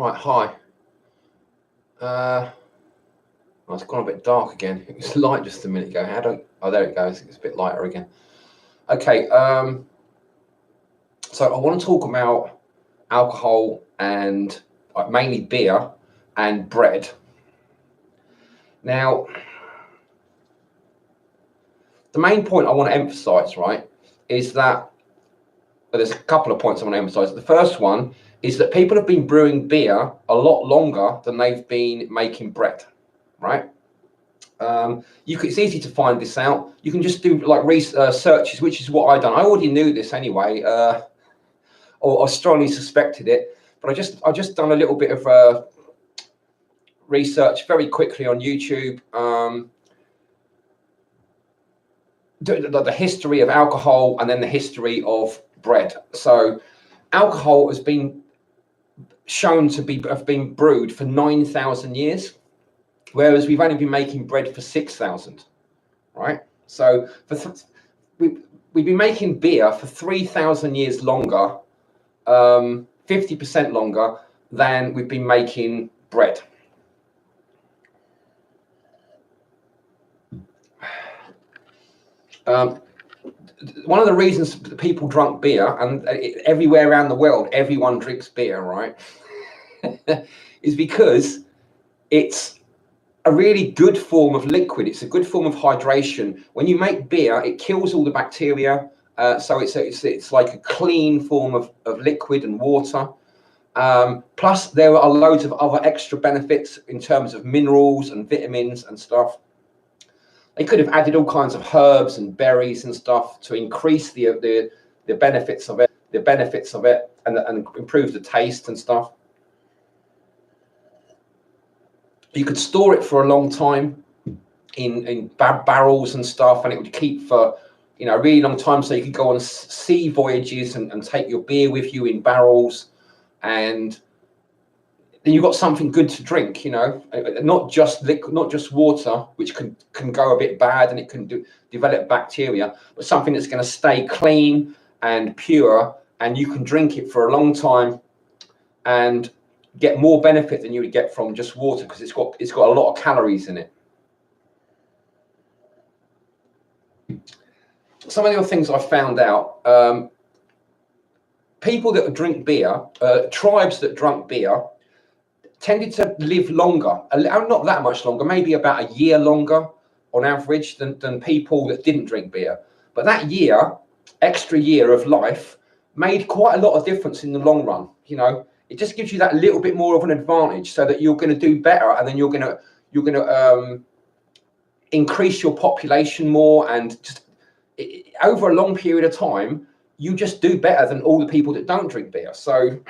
Right, hi. Well, it's gone a bit dark again. It was light just a minute ago. Oh, there it goes. It's a bit lighter again. Okay, so I want to talk about alcohol and mainly beer and bread. Now, the main point I want to emphasize, right, is that there's a couple of points I want to emphasize. The first one is that people have been brewing beer a lot longer than they've been making bread, right? It's easy to find this out. You can just do like searches, which is what I've done. I already knew this anyway, or I strongly suspected it, but I just done a little bit of research very quickly on YouTube. The history of alcohol and then the history of bread. So alcohol has been shown to have been brewed for 9,000 years, whereas we've only been making bread for 6,000, right? So we've been making beer for 3,000 years longer, 50% longer than we've been making bread. One of the reasons that people drunk beer, and everywhere around the world, everyone drinks beer, right? is because it's a really good form of liquid. It's a good form of hydration. When you make beer, it kills all the bacteria. So it's like a clean form of liquid and water. Plus, there are loads of other extra benefits in terms of minerals and vitamins and stuff. They could have added all kinds of herbs and berries and stuff to increase the benefits of it, and improve the taste and stuff. You could store it for a long time in barrels and stuff, and it would keep for a really long time. So you could go on sea voyages and take your beer with you in barrels, and then you've got something good to drink. Not just liquid, not just water, which can go a bit bad and it can develop bacteria, but something that's going to stay clean and pure, and you can drink it for a long time and get more benefit than you would get from just water, because it's got a lot of calories in it. Some of the other things I found out, people that drink beer, tribes that drank beer, tended to live longer, not that much longer, maybe about a year longer on average than people that didn't drink beer. But that extra year of life made quite a lot of difference in the long run. It just gives you that little bit more of an advantage, so that you're going to do better, and then you're going to increase your population more, and just over a long period of time, you just do better than all the people that don't drink beer. So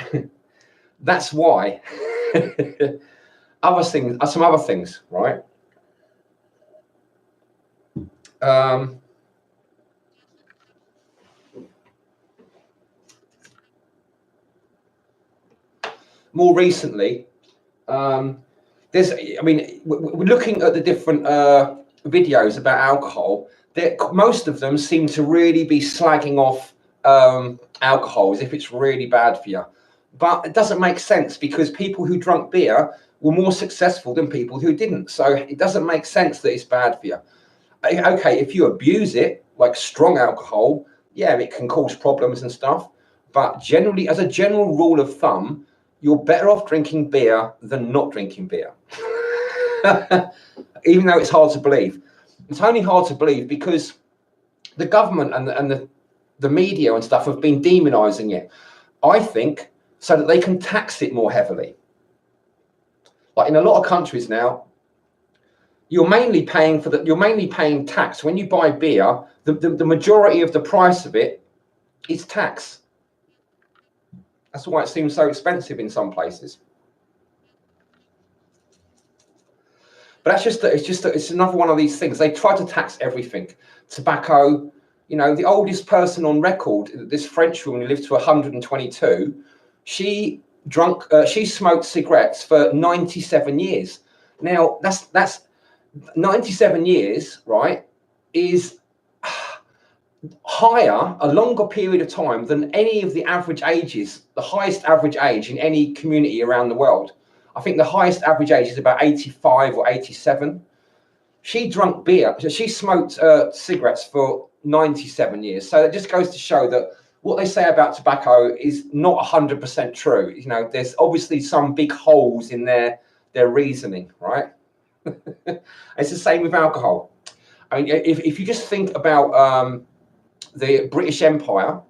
that's why. Some other things, right? More recently, we're looking at the different videos about alcohol. Most of them seem to really be slagging off alcohol as if it's really bad for you. But it doesn't make sense, because people who drank beer were more successful than people who didn't. So it doesn't make sense that it's bad for you. Okay, if you abuse it, like strong alcohol, yeah, it can cause problems and stuff. But generally, as a general rule of thumb, you're better off drinking beer than not drinking beer. Even though it's hard to believe. It's only hard to believe because the government and the media and stuff have been demonizing it, I think, so that they can tax it more heavily. Like in a lot of countries now, you're mainly paying tax. When you buy beer, the majority of the price of it is tax. That's why it seems so expensive in some places. But it's another one of these things. They try to tax everything. Tobacco, the oldest person on record, this French woman who lived to 122, she smoked cigarettes for 97 years. Now that's 97 years, right? Is higher, a longer period of time than any of the average ages, the highest average age in any community around the world. I think the highest average age is about 85 or 87. She drank beer, she smoked cigarettes for 97 years. So it just goes to show that what they say about tobacco is not 100% true. You know, there's obviously some big holes in their reasoning, right? It's the same with alcohol. I mean, if you just think about the British Empire,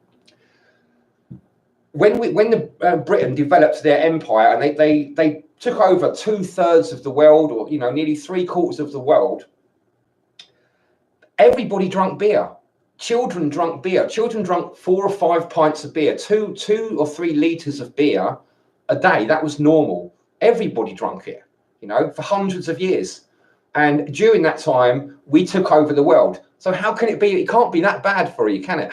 when Britain developed their empire and they took over 2/3 of the world, or nearly 3/4 of the world, everybody drank beer. Children drank beer. Children drank 4 or 5 pints of beer, 2 or 3 liters of beer a day. That was normal. Everybody drank it, for hundreds of years. And during that time, we took over the world. So how can it be? It can't be that bad for you, can it?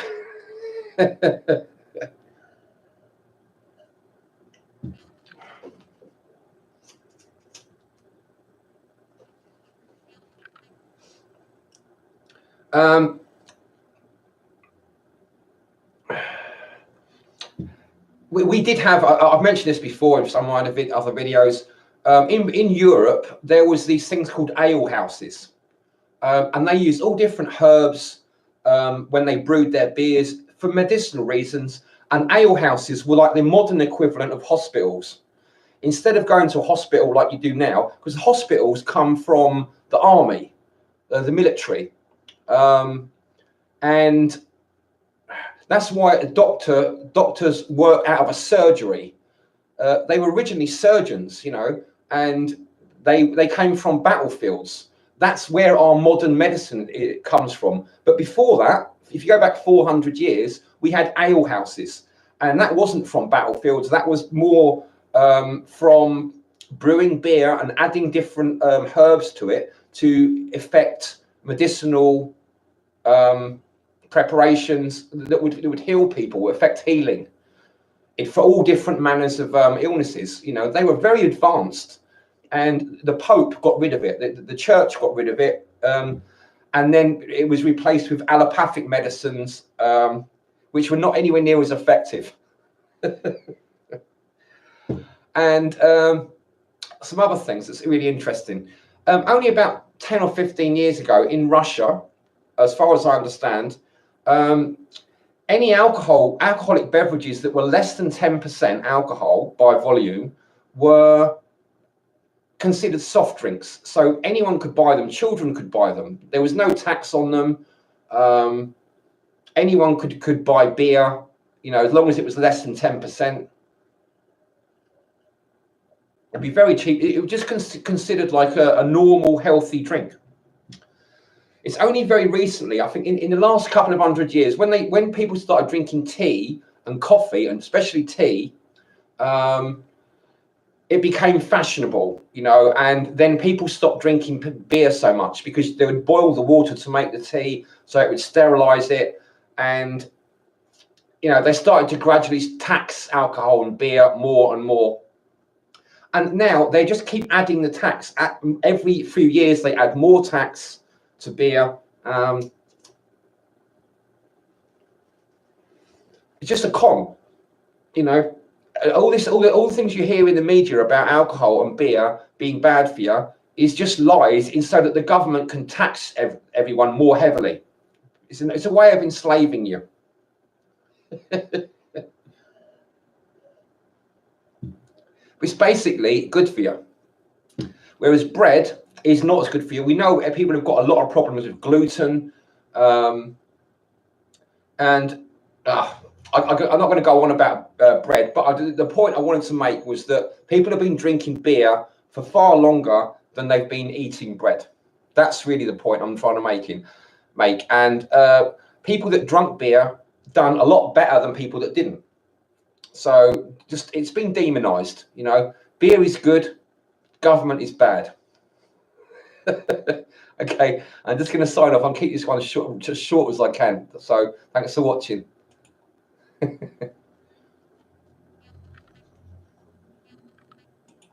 We did have, I've mentioned this before in some of my other videos, in Europe, there was these things called ale houses. And they used all different herbs when they brewed their beers for medicinal reasons. And ale houses were like the modern equivalent of hospitals. Instead of going to a hospital like you do now, because hospitals come from the army, the military. And that's why doctors work out of a surgery. They were originally surgeons, and they came from battlefields. That's where our modern medicine comes from. But before that, if you go back 400 years, we had ale houses, and that wasn't from battlefields. That was more from brewing beer and adding different herbs to it to effect medicinal preparations that would heal people, affect healing for all different manners of illnesses. They were very advanced, and the Pope got rid of it. The church got rid of it, and then it was replaced with allopathic medicines, which were not anywhere near as effective. And some other things that's really interesting. Only about 10 or 15 years ago in Russia, as far as I understand, any alcoholic beverages that were less than 10% alcohol by volume were considered soft drinks. So anyone could buy them. Children could buy them. There was no tax on them. Anyone could buy beer, as long as it was less than 10%. It'd be very cheap. It was just considered like a normal, healthy drink. It's only very recently, I think, in the last couple of 100 years, when people started drinking tea and coffee, and especially tea, it became fashionable, and then people stopped drinking beer so much because they would boil the water to make the tea, so it would sterilize it, and they started to gradually tax alcohol and beer more and more. And now they just keep adding the tax. Every few years, they add more tax to beer. It's just a con, all the things you hear in the media about alcohol and beer being bad for you is just lies, so that the government can tax everyone more heavily. It's a way of enslaving you. It's basically good for you, whereas bread is not as good for you. We know people have got a lot of problems with gluten, and I'm not going to go on about bread, but the point I wanted to make was that people have been drinking beer for far longer than they've been eating bread. That's really the point I'm trying to make. And people that drank beer done a lot better than people that didn't. So it's been demonized. Beer is good, government is bad. Okay, I'm just going to sign off. I'll keep this one short as I can. So thanks for watching.